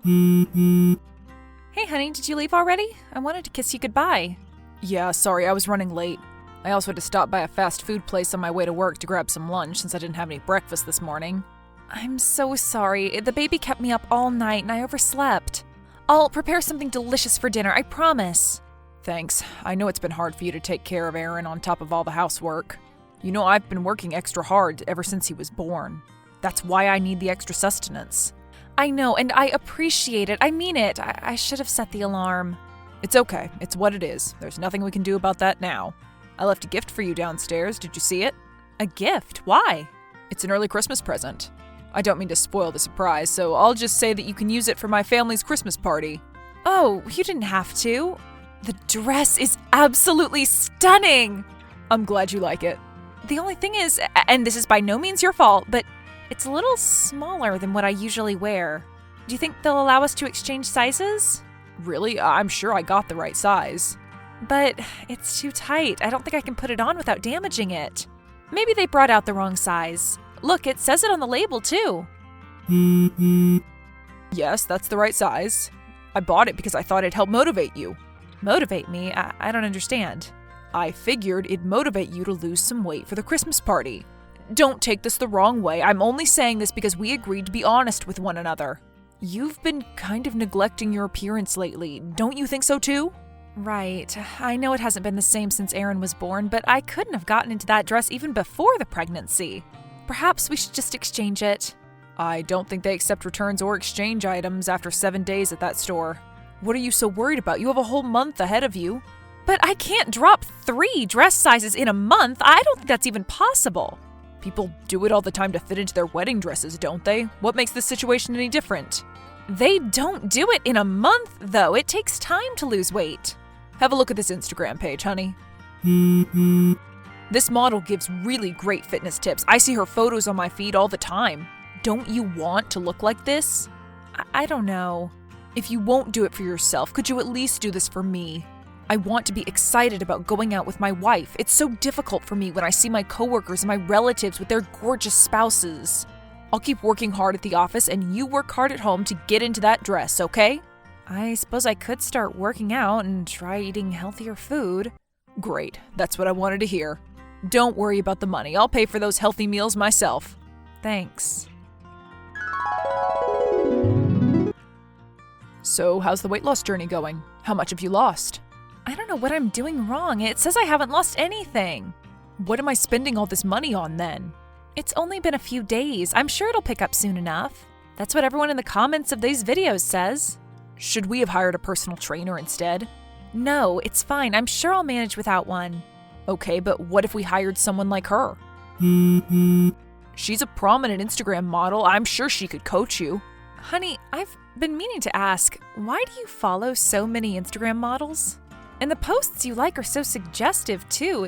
Hey honey, did you leave already? I wanted to kiss you goodbye. Yeah, sorry, I was running late. I also had to stop by a fast food place on my way to work to grab some lunch since I didn't have any breakfast this morning. I'm so sorry. The baby kept me up all night and I overslept. I'll prepare something delicious for dinner, I promise. Thanks. I know it's been hard for you to take care of Aaron on top of all the housework. You know, I've been working extra hard ever since he was born. That's why I need the extra sustenance. I know, and I appreciate it. I mean it. I should have set the alarm. It's okay. It's what it is. There's nothing we can do about that now. I left a gift for you downstairs. Did you see it? A gift? Why? It's an early Christmas present. I don't mean to spoil the surprise, so I'll just say that you can use it for my family's Christmas party. Oh, you didn't have to. The dress is absolutely stunning! I'm glad you like it. The only thing is, and this is by no means your fault, but it's a little smaller than what I usually wear. Do you think they'll allow us to exchange sizes? Really? I'm sure I got the right size. But it's too tight. I don't think I can put it on without damaging it. Maybe they brought out the wrong size. Look, it says it on the label, too. Yes, that's the right size. I bought it because I thought it'd help motivate you. Motivate me? I don't understand. I figured it'd motivate you to lose some weight for the Christmas party. Don't take this the wrong way. I'm only saying this because we agreed to be honest with one another. You've been kind of neglecting your appearance lately. Don't you think so too? Right. I know it hasn't been the same since Aaron was born, but I couldn't have gotten into that dress even before the pregnancy. Perhaps we should just exchange it. I don't think they accept returns or exchange items after 7 days at that store. What are you so worried about? You have a whole month ahead of you. But I can't drop 3 dress sizes in a month. I don't think that's even possible. People do it all the time to fit into their wedding dresses, don't they? What makes this situation any different? They don't do it in a month, though. It takes time to lose weight. Have a look at this Instagram page, honey. This model gives really great fitness tips. I see her photos on my feed all the time. Don't you want to look like this? I don't know. If you won't do it for yourself, could you at least do this for me? I want to be excited about going out with my wife. It's so difficult for me when I see my coworkers and my relatives with their gorgeous spouses. I'll keep working hard at the office and you work hard at home to get into that dress, okay? I suppose I could start working out and try eating healthier food. Great. That's what I wanted to hear. Don't worry about the money. I'll pay for those healthy meals myself. Thanks. So, how's the weight loss journey going? How much have you lost? I don't know what I'm doing wrong. It says I haven't lost anything. What am I spending all this money on then? It's only been a few days. I'm sure it'll pick up soon enough. That's what everyone in the comments of these videos says. Should we have hired a personal trainer instead? No, it's fine. I'm sure I'll manage without one. Okay, but what if we hired someone like her? She's a prominent Instagram model. I'm sure she could coach you. Honey, I've been meaning to ask, why do you follow so many Instagram models? And the posts you like are so suggestive, too.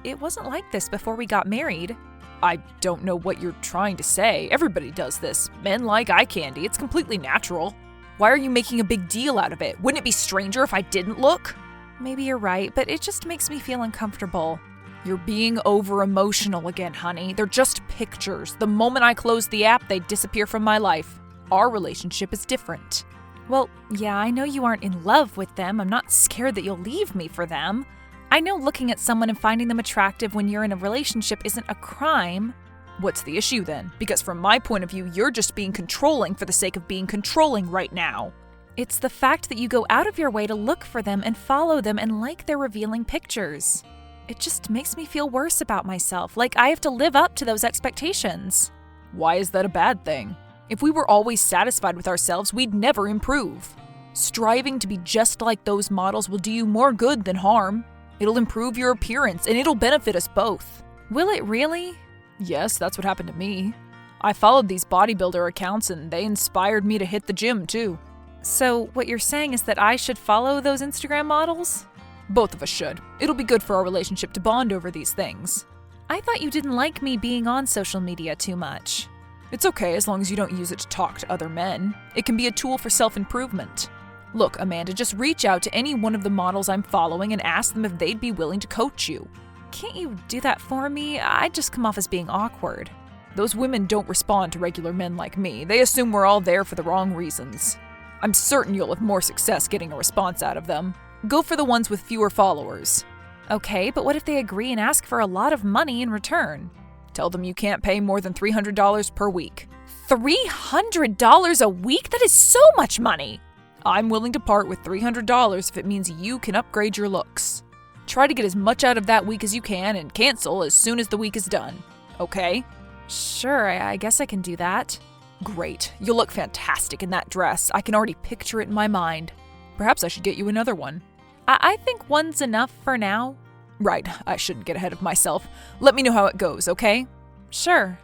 It wasn't like this before we got married. I don't know what you're trying to say. Everybody does this. Men like eye candy. It's completely natural. Why are you making a big deal out of it? Wouldn't it be stranger if I didn't look? Maybe you're right, but it just makes me feel uncomfortable. You're being over-emotional again, honey. They're just pictures. The moment I close the app, they disappear from my life. Our relationship is different. Well, yeah, I know you aren't in love with them. I'm not scared that you'll leave me for them. I know looking at someone and finding them attractive when you're in a relationship isn't a crime. What's the issue then? Because from my point of view, you're just being controlling for the sake of being controlling right now. It's the fact that you go out of your way to look for them and follow them and like their revealing pictures. It just makes me feel worse about myself, like I have to live up to those expectations. Why is that a bad thing? If we were always satisfied with ourselves, we'd never improve. Striving to be just like those models will do you more good than harm. It'll improve your appearance, and it'll benefit us both. Will it really? Yes, that's what happened to me. I followed these bodybuilder accounts, and they inspired me to hit the gym, too. So what you're saying is that I should follow those Instagram models? Both of us should. It'll be good for our relationship to bond over these things. I thought you didn't like me being on social media too much. It's okay as long as you don't use it to talk to other men. It can be a tool for self-improvement. Look, Amanda, just reach out to any one of the models I'm following and ask them if they'd be willing to coach you. Can't you do that for me? I'd just come off as being awkward. Those women don't respond to regular men like me. They assume we're all there for the wrong reasons. I'm certain you'll have more success getting a response out of them. Go for the ones with fewer followers. Okay, but what if they agree and ask for a lot of money in return? Tell them you can't pay more than $300 per week. $300 a week? That is so much money! I'm willing to part with $300 if it means you can upgrade your looks. Try to get as much out of that week as you can and cancel as soon as the week is done. Okay? Sure, I guess I can do that. Great. You'll look fantastic in that dress. I can already picture it in my mind. Perhaps I should get you another one. I think one's enough for now. Right, I shouldn't get ahead of myself. Let me know how it goes, okay? Sure.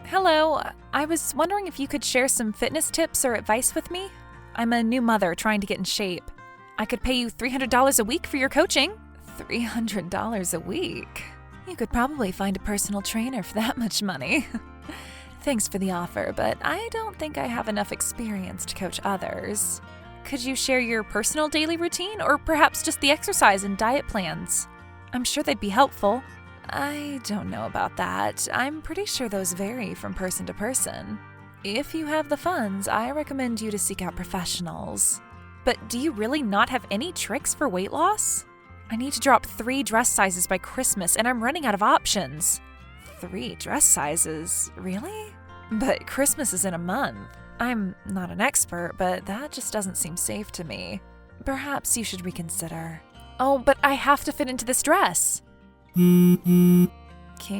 Hello, I was wondering if you could share some fitness tips or advice with me. I'm a new mother trying to get in shape. I could pay you $300 a week for your coaching. $300 a week? You could probably find a personal trainer for that much money. Thanks for the offer, but I don't think I have enough experience to coach others. Could you share your personal daily routine, or perhaps just the exercise and diet plans? I'm sure they'd be helpful. I don't know about that. I'm pretty sure those vary from person to person. If you have the funds, I recommend you to seek out professionals. But do you really not have any tricks for weight loss? I need to drop 3 dress sizes by Christmas, and I'm running out of options. 3 dress sizes? Really? But Christmas is in a month. I'm not an expert, but that just doesn't seem safe to me. Perhaps you should reconsider. Oh, but I have to fit into this dress. Can't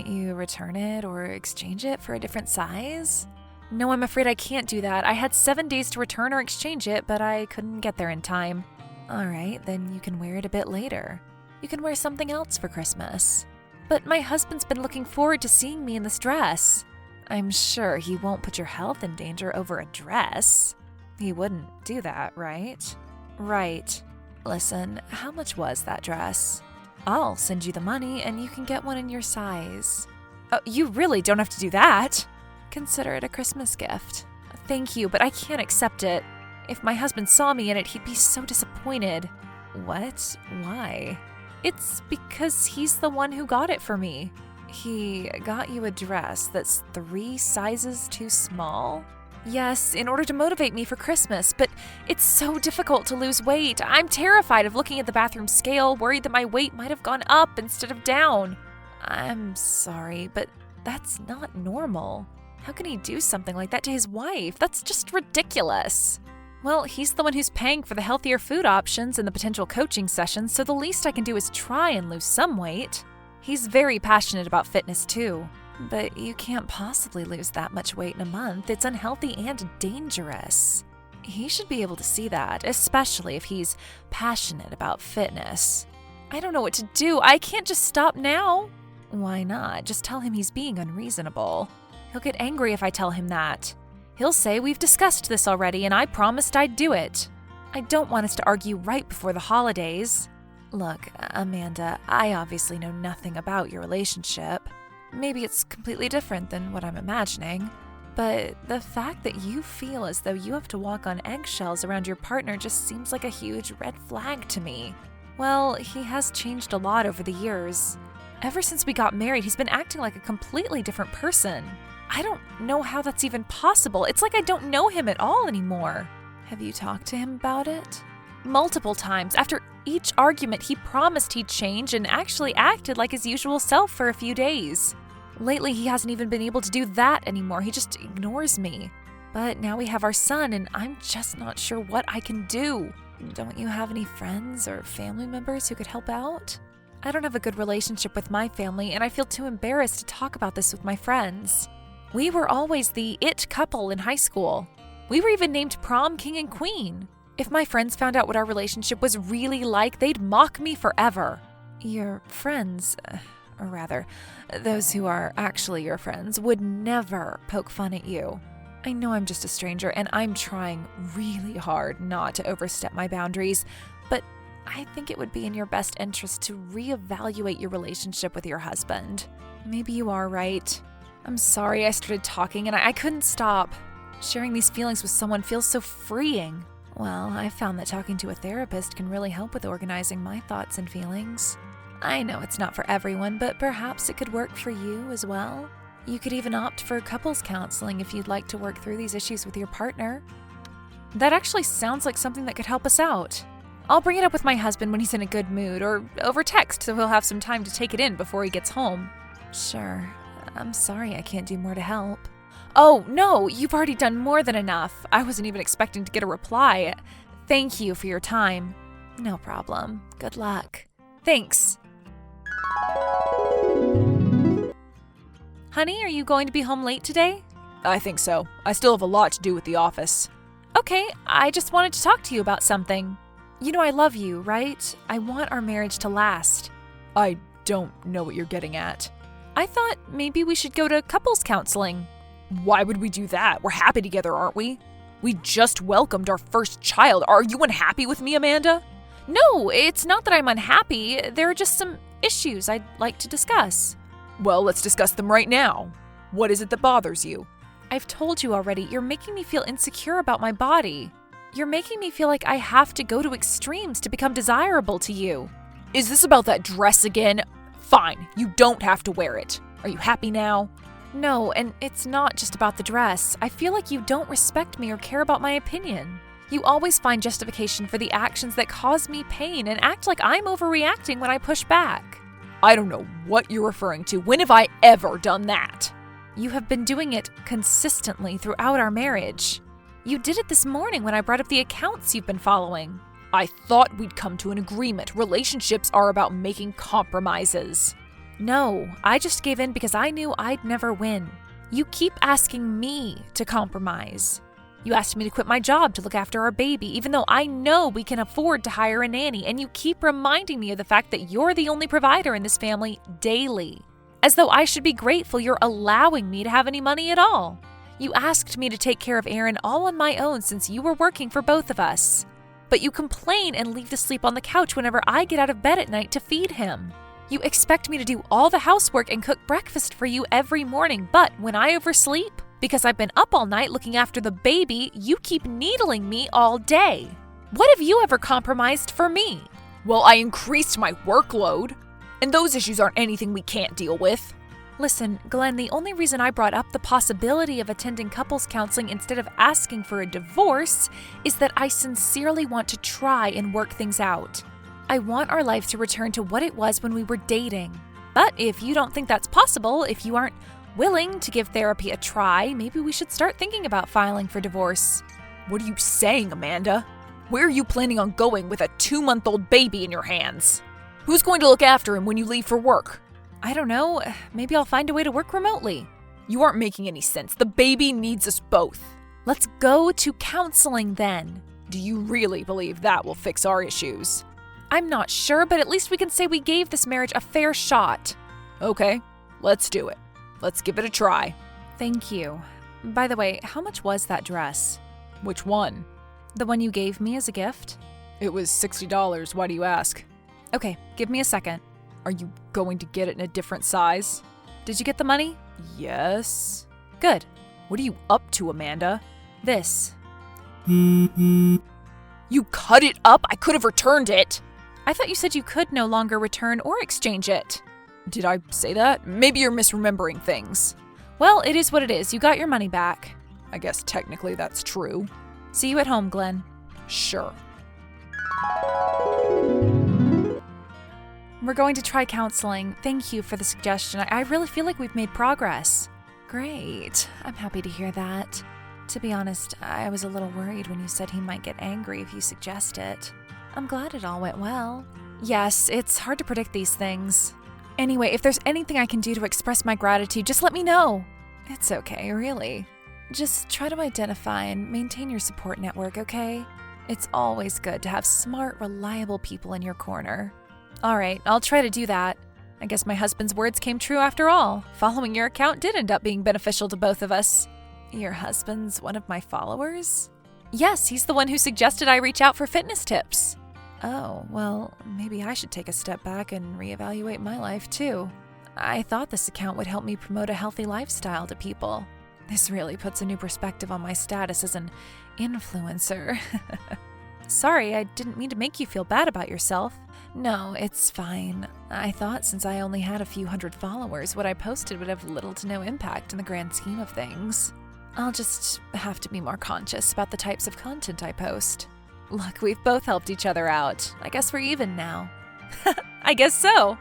you return it or exchange it for a different size? No, I'm afraid I can't do that. I had 7 days to return or exchange it, but I couldn't get there in time. All right, then you can wear it a bit later. You can wear something else for Christmas. But my husband's been looking forward to seeing me in this dress. I'm sure he won't put your health in danger over a dress. He wouldn't do that, right? Right. Listen, how much was that dress? I'll send you the money and you can get one in your size. Oh, you really don't have to do that. Consider it a Christmas gift. Thank you, but I can't accept it. If my husband saw me in it, he'd be so disappointed. What? Why? It's because he's the one who got it for me. He got you a dress that's 3 sizes too small? Yes, in order to motivate me for Christmas, but it's so difficult to lose weight. I'm terrified of looking at the bathroom scale, worried that my weight might have gone up instead of down. I'm sorry, but that's not normal. How can he do something like that to his wife? That's just ridiculous. Well, he's the one who's paying for the healthier food options and the potential coaching sessions, so the least I can do is try and lose some weight. He's very passionate about fitness too. But you can't possibly lose that much weight in a month. It's unhealthy and dangerous. He should be able to see that, especially if he's passionate about fitness. I don't know what to do. I can't just stop now. Why not? Just tell him he's being unreasonable. He'll get angry if I tell him that. He'll say we've discussed this already and I promised I'd do it. I don't want us to argue right before the holidays. Look, Amanda, I obviously know nothing about your relationship. Maybe it's completely different than what I'm imagining, but the fact that you feel as though you have to walk on eggshells around your partner just seems like a huge red flag to me. Well, he has changed a lot over the years. Ever since we got married, he's been acting like a completely different person. I don't know how that's even possible. It's like I don't know him at all anymore. Have you talked to him about it? Multiple times. After each argument, he promised he'd change and actually acted like his usual self for a few days. Lately, he hasn't even been able to do that anymore. He just ignores me. But now we have our son, and I'm just not sure what I can do. Don't you have any friends or family members who could help out? I don't have a good relationship with my family, and I feel too embarrassed to talk about this with my friends. We were always the it couple in high school. We were even named prom king and queen. If my friends found out what our relationship was really like, they'd mock me forever. Your friends, or rather, those who are actually your friends, would never poke fun at you. I know I'm just a stranger, and I'm trying really hard not to overstep my boundaries, but I think it would be in your best interest to reevaluate your relationship with your husband. Maybe you are right. I'm sorry I started talking and I couldn't stop. Sharing these feelings with someone feels so freeing. Well, I found that talking to a therapist can really help with organizing my thoughts and feelings. I know it's not for everyone, but perhaps it could work for you as well. You could even opt for couples counseling if you'd like to work through these issues with your partner. That actually sounds like something that could help us out. I'll bring it up with my husband when he's in a good mood, or over text so he'll have some time to take it in before he gets home. Sure. I'm sorry I can't do more to help. Oh, no, you've already done more than enough. I wasn't even expecting to get a reply. Thank you for your time. No problem. Good luck. Thanks. Honey, are you going to be home late today? I think so. I still have a lot to do with the office. Okay, I just wanted to talk to you about something. You know I love you, right? I want our marriage to last. I don't know what you're getting at. I thought maybe we should go to couples counseling. Why would we do that? We're happy together, aren't we? We just welcomed our first child. Are you unhappy with me, Amanda? No, it's not that I'm unhappy. There are just some issues I'd like to discuss. Well, let's discuss them right now. What is it that bothers you? I've told you already, you're making me feel insecure about my body. You're making me feel like I have to go to extremes to become desirable to you. Is this about that dress again? Fine, you don't have to wear it. Are you happy now? No, and it's not just about the dress. I feel like you don't respect me or care about my opinion. You always find justification for the actions that cause me pain and act like I'm overreacting when I push back. I don't know what you're referring to. When have I ever done that? You have been doing it consistently throughout our marriage. You did it this morning when I brought up the accounts you've been following. I thought we'd come to an agreement. Relationships are about making compromises. No, I just gave in because I knew I'd never win. You keep asking me to compromise. You asked me to quit my job to look after our baby, even though I know we can afford to hire a nanny, and you keep reminding me of the fact that you're the only provider in this family daily. As though I should be grateful you're allowing me to have any money at all. You asked me to take care of Aaron all on my own since you were working for both of us. But you complain and leave to sleep on the couch whenever I get out of bed at night to feed him. You expect me to do all the housework and cook breakfast for you every morning, but when I oversleep, because I've been up all night looking after the baby, you keep needling me all day. What have you ever compromised for me? Well, I increased my workload, and those issues aren't anything we can't deal with. Listen, Glenn, the only reason I brought up the possibility of attending couples counseling instead of asking for a divorce is that I sincerely want to try and work things out. I want our life to return to what it was when we were dating. But if you don't think that's possible, if you aren't willing to give therapy a try, maybe we should start thinking about filing for divorce. What are you saying, Amanda? Where are you planning on going with a 2-month-old baby in your hands? Who's going to look after him when you leave for work? I don't know. Maybe I'll find a way to work remotely. You aren't making any sense. The baby needs us both. Let's go to counseling then. Do you really believe that will fix our issues? I'm not sure, but at least we can say we gave this marriage a fair shot. Okay, let's do it. Let's give it a try. Thank you. By the way, how much was that dress? Which one? The one you gave me as a gift? It was $60. Why do you ask? Okay, give me a second. Are you going to get it in a different size? Did you get the money? Yes. Good. What are you up to, Amanda? This. You cut it up? I could have returned it. I thought you said you could no longer return or exchange it. Did I say that? Maybe you're misremembering things. Well, it is what it is. You got your money back. I guess technically that's true. See you at home, Glenn. Sure. We're going to try counseling. Thank you for the suggestion. I really feel like we've made progress. Great. I'm happy to hear that. To be honest, I was a little worried when you said he might get angry if you suggest it. I'm glad it all went well. Yes, it's hard to predict these things. Anyway, if there's anything I can do to express my gratitude, just let me know. It's okay, really. Just try to identify and maintain your support network, okay? It's always good to have smart, reliable people in your corner. All right, I'll try to do that. I guess my husband's words came true after all. Following your account did end up being beneficial to both of us. Your husband's one of my followers? Yes, he's the one who suggested I reach out for fitness tips. Oh, well, maybe I should take a step back and reevaluate my life too. I thought this account would help me promote a healthy lifestyle to people. This really puts a new perspective on my status as an influencer. Sorry, I didn't mean to make you feel bad about yourself. No, it's fine. I thought since I only had a few hundred followers, what I posted would have little to no impact in the grand scheme of things. I'll just have to be more conscious about the types of content I post. Look, we've both helped each other out. I guess we're even now. I guess so.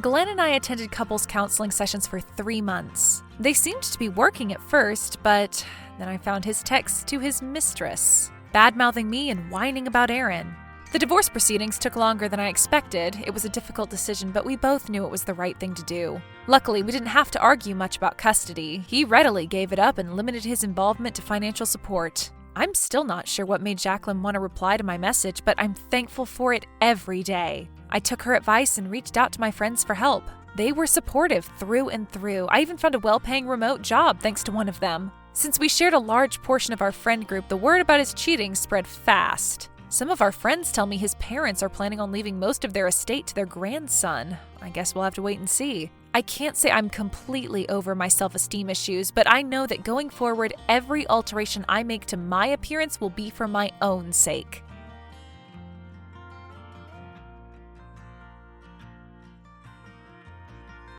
Glenn and I attended couples counseling sessions for 3 months. They seemed to be working at first, but then I found his texts to his mistress, bad-mouthing me and whining about Aaron. The divorce proceedings took longer than I expected. It was a difficult decision, but we both knew it was the right thing to do. Luckily, we didn't have to argue much about custody. He readily gave it up and limited his involvement to financial support. I'm still not sure what made Jacqueline want to reply to my message, but I'm thankful for it every day. I took her advice and reached out to my friends for help. They were supportive through and through. I even found a well-paying remote job thanks to one of them. Since we shared a large portion of our friend group, the word about his cheating spread fast. Some of our friends tell me his parents are planning on leaving most of their estate to their grandson. I guess we'll have to wait and see. I can't say I'm completely over my self-esteem issues, but I know that going forward, every alteration I make to my appearance will be for my own sake.